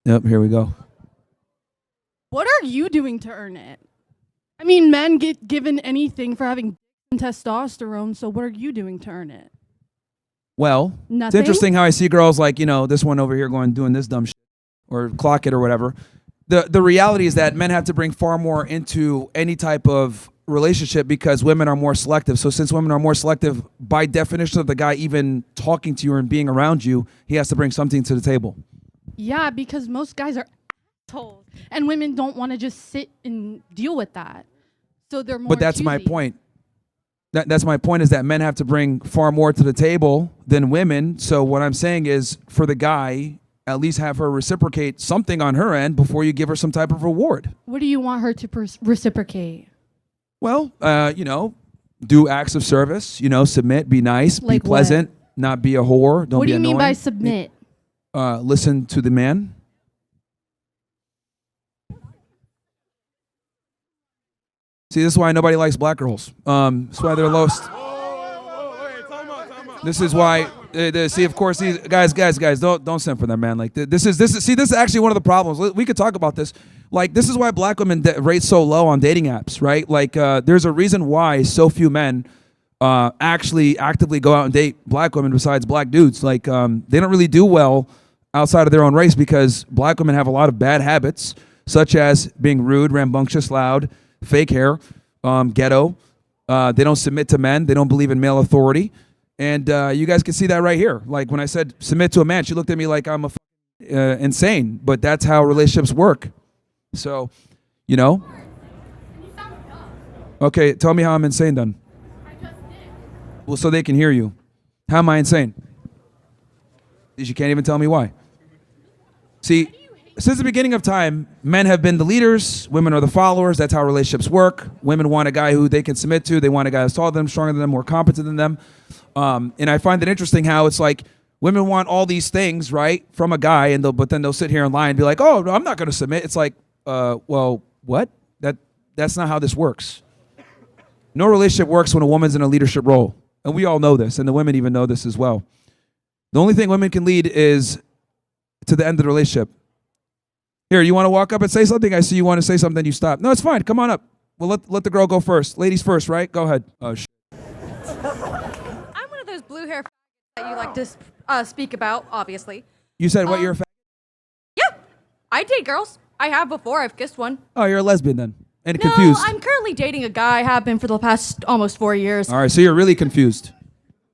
Yep, here we go. What are you doing to earn it? I mean, men get given anything for having testosterone, so what are you doing to earn it? Well, Nothing? it's interesting how I see girls like, this one over here doing this dumb shit or clock it or whatever. The reality is that men have to bring far more into any type of relationship because women are more selective. So since women are more selective, by definition of the guy even talking to you and being around you, he has to bring something to the table. Yeah, because most guys are assholes, and women don't want to just sit and deal with that. So they're more But that's my choosy. point. That's my point is that men have to bring far more to the table than women. So what I'm saying is for the guy, at least have her reciprocate something on her end before you give her some type of reward. What do you want her to reciprocate? Well, do acts of service, submit, be nice, Like be pleasant, not be a whore, don't What be do you annoying. mean by submit? Listen to the man. See, this is why nobody likes black girls. That's why they're lowest. This is why. See, of course, these guys, don't send for them, man. Like this is actually one of the problems. We could talk about this. Like this is why black women rate so low on dating apps, right? Like there's a reason why so few men actually actively go out and date black women besides black dudes. Like they don't really do well outside of their own race because black women have a lot of bad habits, such as being rude, rambunctious, loud, fake hair, ghetto. They don't submit to men. They don't believe in male authority. And you guys can see that right here. Like when I said submit to a man, she looked at me like I'm insane. But that's how relationships work. So, Okay, tell me how I'm insane then. I just did. Well, so they can hear you. How am I insane? You can't even tell me why. See, since the beginning of time, men have been the leaders, women are the followers. That's how relationships work. Women want a guy who they can submit to. They want a guy who's taller than them, stronger than them, more competent than them. And I find it interesting how it's like women want all these things, right, from a guy, but then they'll sit here and lie and be like, oh, no, I'm not going to submit. It's like, well, what? That's not how this works. No relationship works when a woman's in a leadership role. And we all know this, and the women even know this as well. The only thing women can lead is to the end of the relationship. Here, you want to walk up and say something? I see you want to say something, you stop. No, it's fine. Come on up. Well, let the girl go first. Ladies first, right? Go ahead. Oh, I'm one of those blue hair that you like to speak about, obviously. You said what, you're a fag? Yeah, I date girls. I have before. I've kissed one. Oh, you're a lesbian then. And No, confused. I'm currently dating a guy. I have been for the past almost 4 years. All right, so you're really confused.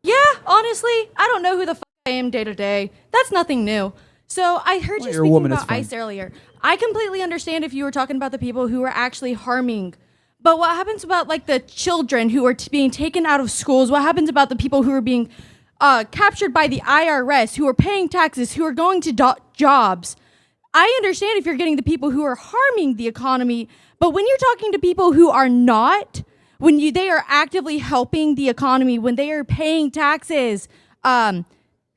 Yeah, honestly, I don't know who the I am day to day. That's nothing new. So I heard Well, you you're a speaking woman, it's about fine. ICE earlier. I completely understand if you were talking about the people who are actually harming. But what happens about like the children who are being taken out of schools? What happens about the people who are being captured by the IRS, who are paying taxes, who are going to jobs? I understand if you're getting the people who are harming the economy, but when you're talking to people who are not, they are actively helping the economy, when they are paying taxes,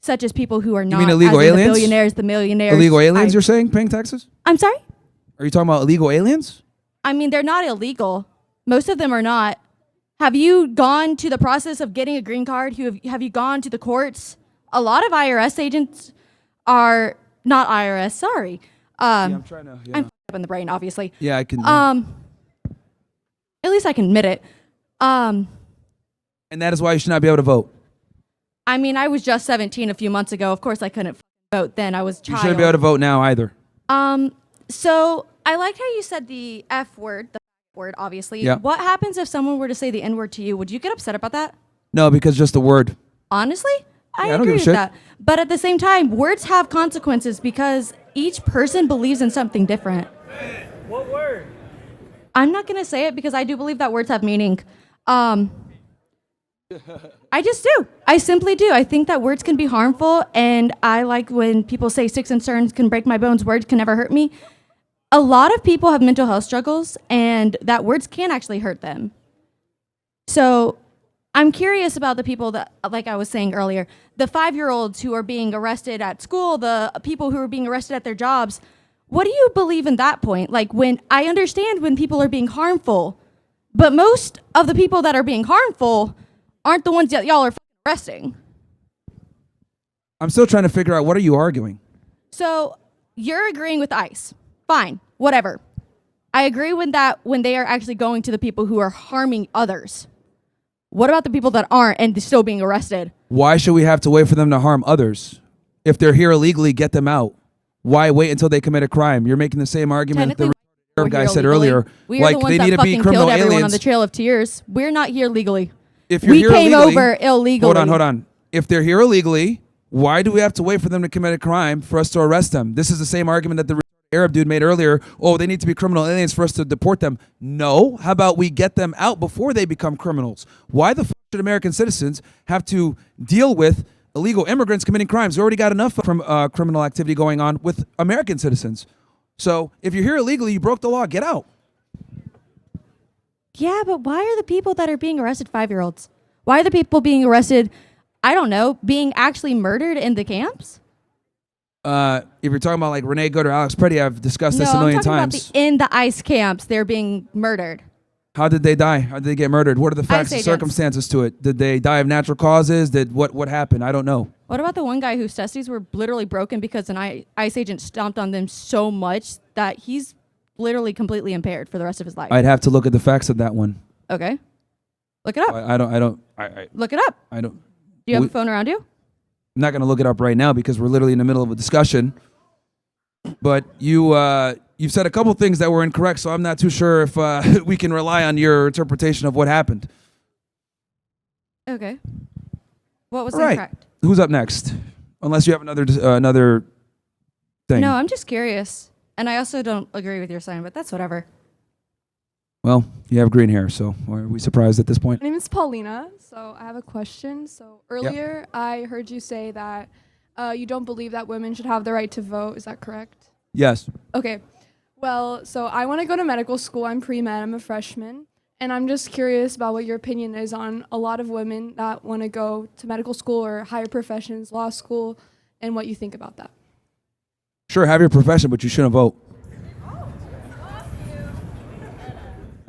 such as people who are not, mean illegal as in aliens? the billionaires, the millionaires. Illegal aliens, you're saying, paying taxes? I'm sorry? Are you talking about illegal aliens? I mean, they're not illegal. Most of them are not. Have you gone to the process of getting a green card? Have you gone to the courts? A lot of IRS agents are not IRS, sorry. I'm trying to. Yeah, I'm up in the brain, obviously. yeah I can. At least I can admit it. And that is why you should not be able to vote. I mean, I was just 17 a few months ago. Of course, I couldn't vote then. I was a You child. shouldn't be able to vote now either. So I liked how you said the F word, the word, obviously. Yeah. What happens if someone were to say the N word to you? Would you get upset about that? No, because just the word. Honestly, I Yeah, I don't agree give a with shit. that. But at the same time, words have consequences because each person believes in something different. What word? I'm not going to say it because I do believe that words have meaning. I just do. I simply do. I think that words can be harmful, and I like when people say sticks and stones can break my bones, words can never hurt me. A lot of people have mental health struggles, and that words can actually hurt them. So I'm curious about the people that, like I was saying earlier, the 5-year-olds who are being arrested at school, the people who are being arrested at their jobs. What do you believe in that point? Like, when I understand when people are being harmful, but most of the people that are being harmful aren't the ones that y'all are arresting. I'm still trying to figure out, what are you arguing? So you're agreeing with ICE. Fine, whatever. I agree with that when they are actually going to the people who are harming others. What about the people that aren't and still being arrested? Why should we have to wait for them to harm others? If they're here illegally, get them out. Why wait until they commit a crime? You're making the same argument that the Arab guy said earlier. We are the ones they that need to be fucking criminal killed everyone on aliens. the Trail of Tears. We're not here legally. If you're We here came illegally, over illegally. Hold on. If they're here illegally, why do we have to wait for them to commit a crime for us to arrest them? This is the same argument that the Arab dude made earlier. Oh, they need to be criminal aliens for us to deport them. No. How about we get them out before they become criminals? Why the fuck should American citizens have to deal with illegal immigrants committing crimes? We already got enough from criminal activity going on with American citizens. So if you're here illegally, you broke the law, get out. Yeah, but why are the people that are being arrested 5-year-olds? Why are the people being arrested, I don't know, being actually murdered in the camps? If you're talking about like Renee Good or Alex Preddy, I've discussed this a million I'm talking times. about in the ICE camps, they're being murdered. How did they die? How did they get murdered? What are the facts and agents. circumstances to it? Did they die of natural causes? What happened? I don't know. What about the one guy whose testes were literally broken because an ICE agent stomped on them so much that he's literally completely impaired for the rest of his life? I'd have to look at the facts of that one. Okay. Look it up. Look it up. I don't. Do you have a phone around you? I'm not going to look it up right now because we're literally in the middle of a discussion. But you've said a couple things that were incorrect, so I'm not too sure if we can rely on your interpretation of what happened. Okay. What was All right. incorrect? Who's up next? Unless you have another thing. No, I'm just curious. And I also don't agree with your sign, but that's whatever. Well, you have green hair, so are we surprised at this point? My name is Paulina, so I have a question. So earlier I heard you say that you don't believe that women should have the right to vote. Is that correct? Yes. Okay. Well, so I want to go to medical school. I'm pre-med. I'm a freshman. And I'm just curious about what your opinion is on a lot of women that want to go to medical school or higher professions, law school, and what you think about that. Sure, have your profession, but you shouldn't vote.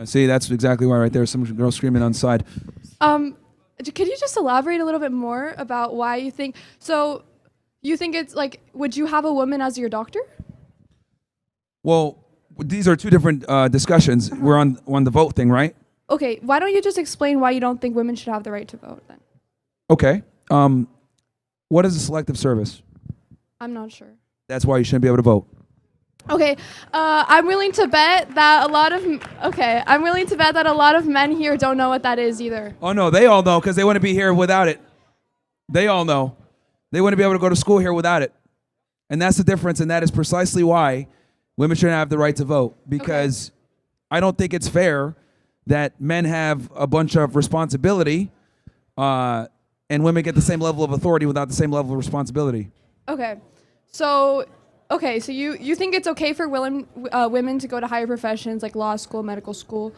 See, that's exactly why right there. Some girl screaming on the side. Could you just elaborate a little bit more about why you think, so you think it's like, would you have a woman as your doctor? Well, these are two different discussions. We're on the vote thing, right? Okay, why don't you just explain why you don't think women should have the right to vote then? Okay. What is a selective service? I'm not sure. That's why you shouldn't be able to vote. Okay, I'm willing to bet that a lot of men here don't know what that is either. Oh, no, they all know because they wouldn't be here without it. They all know. They wouldn't be able to go to school here without it. And that's the difference, and that is precisely why women shouldn't have the right to vote, because I don't think it's fair that men have a bunch of responsibility and women get the same level of authority without the same level of responsibility. Okay, so you think it's okay for women to go to higher professions like law school, medical school,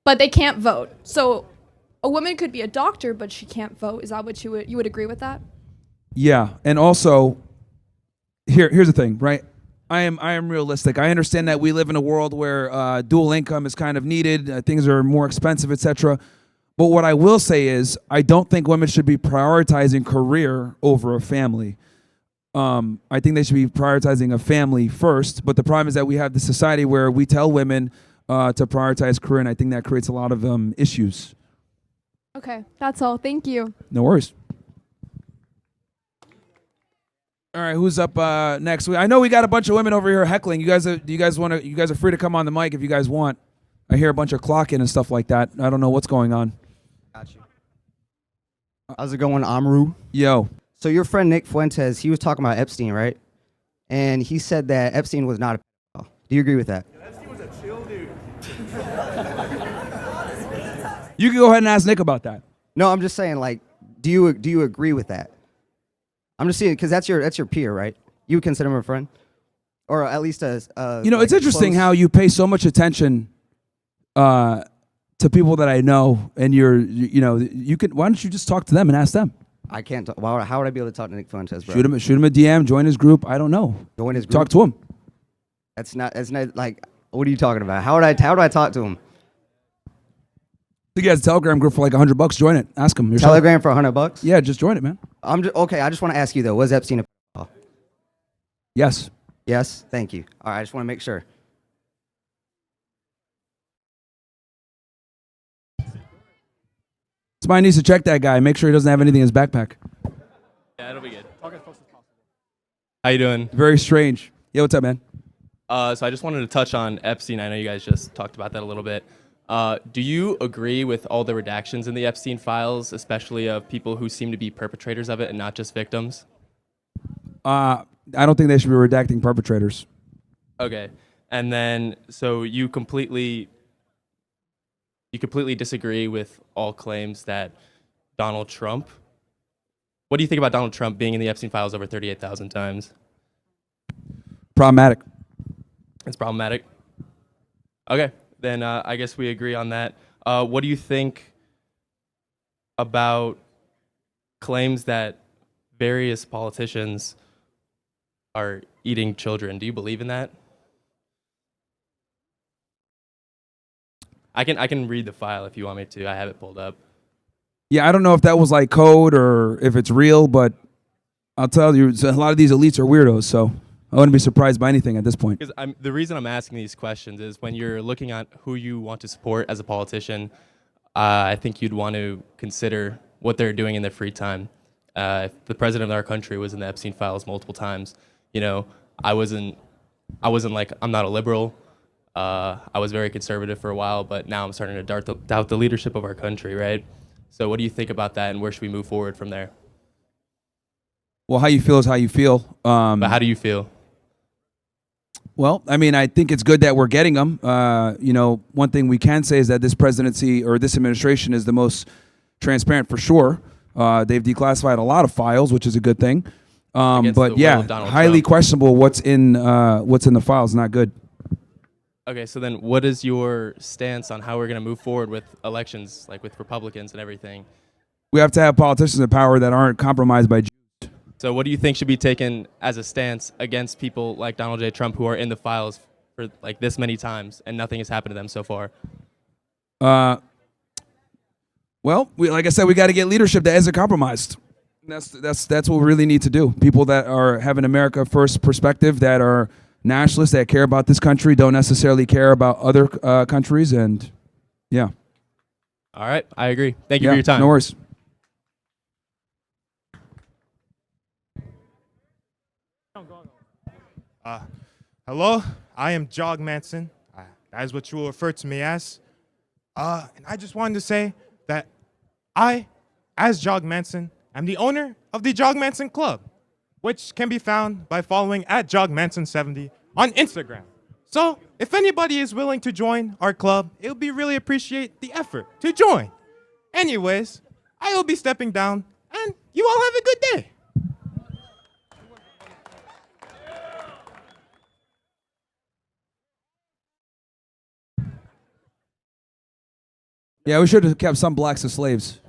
but they can't vote. So a woman could be a doctor, but she can't vote. Is that what you would agree with that? Yeah, and also, here's the thing, right? I am realistic. I understand that we live in a world where dual income is kind of needed. Things are more expensive, etc. But what I will say is, I don't think women should be prioritizing career over a family. I think they should be prioritizing a family first. But the problem is that we have the society where we tell women to prioritize career, and I think that creates a lot of issues. Okay, that's all. Thank you. No worries. All right, who's up next? I know we got a bunch of women over here heckling. You guys are free to come on the mic if you guys want. I hear a bunch of clocking and stuff like that. I don't know what's going on. Got you. How's it going, Amru? Yo. So your friend Nick Fuentes, he was talking about Epstein, right? And he said that Epstein was not a pedophile. Do you agree with that? Epstein was a chill dude. You can go ahead and ask Nick about that. No, I'm just saying, like, do you agree with that? I'm just saying, because that's your peer, right? You would consider him a friend? Or at least a You know, like it's interesting close- how you pay so much attention to people that I know, and you can. Why don't you just talk to them and ask them? I can't talk. How would I be able to talk to Nick Fuentes, bro? Shoot him a DM, join his group. I don't know. Join his group? Talk to him. That's not like, what are you talking about? How do I talk to him? I think he has a Telegram group for like $100. Join it. Ask him. Yourself. Telegram for $100? Yeah, just join it, man. Okay, I just want to ask you though, was Epstein a pedophile? Yes. Yes? Thank you. All right, I just want to make sure. Somebody needs to check that guy. Make sure he doesn't have anything in his backpack. Yeah, it'll be good. How you doing? Very strange. Yo, what's up, man? So I just wanted to touch on Epstein. I know you guys just talked about that a little bit. Do you agree with all the redactions in the Epstein files, especially of people who seem to be perpetrators of it and not just victims? I don't think they should be redacting perpetrators. Okay. And then, so you completely disagree with all claims that Donald Trump. What do you think about Donald Trump being in the Epstein files over 38,000 times? Problematic. It's problematic. Okay, then I guess we agree on that. What do you think about claims that various politicians are eating children? Do you believe in that? I can read the file if you want me to. I have it pulled up. Yeah, I don't know if that was like code or if it's real, but I'll tell you, a lot of these elites are weirdos, so I wouldn't be surprised by anything at this point. Because the reason I'm asking these questions is when you're looking at who you want to support as a politician, I think you'd want to consider what they're doing in their free time. If the president of our country was in the Epstein files multiple times, you know, I wasn't like, I'm not a liberal. I was very conservative for a while, but now I'm starting to doubt the leadership of our country, right? So what do you think about that, and where should we move forward from there? Well, how you feel is how you feel. But how do you feel? Well, I mean, I think it's good that we're getting them. You know, one thing we can say is that this presidency or this administration is the most transparent for sure. They've declassified a lot of files, which is a good thing. Against the But will yeah, of Donald highly Trump. questionable what's in the files. Not good. Okay, so then what is your stance on how we're going to move forward with elections, like with Republicans and everything? We have to have politicians in power that aren't compromised by. So what do you think should be taken as a stance against people like Donald J. Trump who are in the files for like this many times and nothing has happened to them so far? Well, like I said, we got to get leadership that isn't compromised. That's what we really need to do. People that are have an America first perspective, that are nationalists, that care about this country, don't necessarily care about other countries, and yeah. All right, I agree. Thank you Yeah, for your time. no worries. Hello, I am Jog Manson. That is what you will refer to me as. And I just wanted to say that I, as Jog Manson, am the owner of the Jog Manson Club, which can be found by following at JogManson70 on Instagram. So, if anybody is willing to join our club, it would be really appreciate the effort to join. Anyways, I will be stepping down, and you all have a good day. Yeah, we should have kept some blacks as slaves.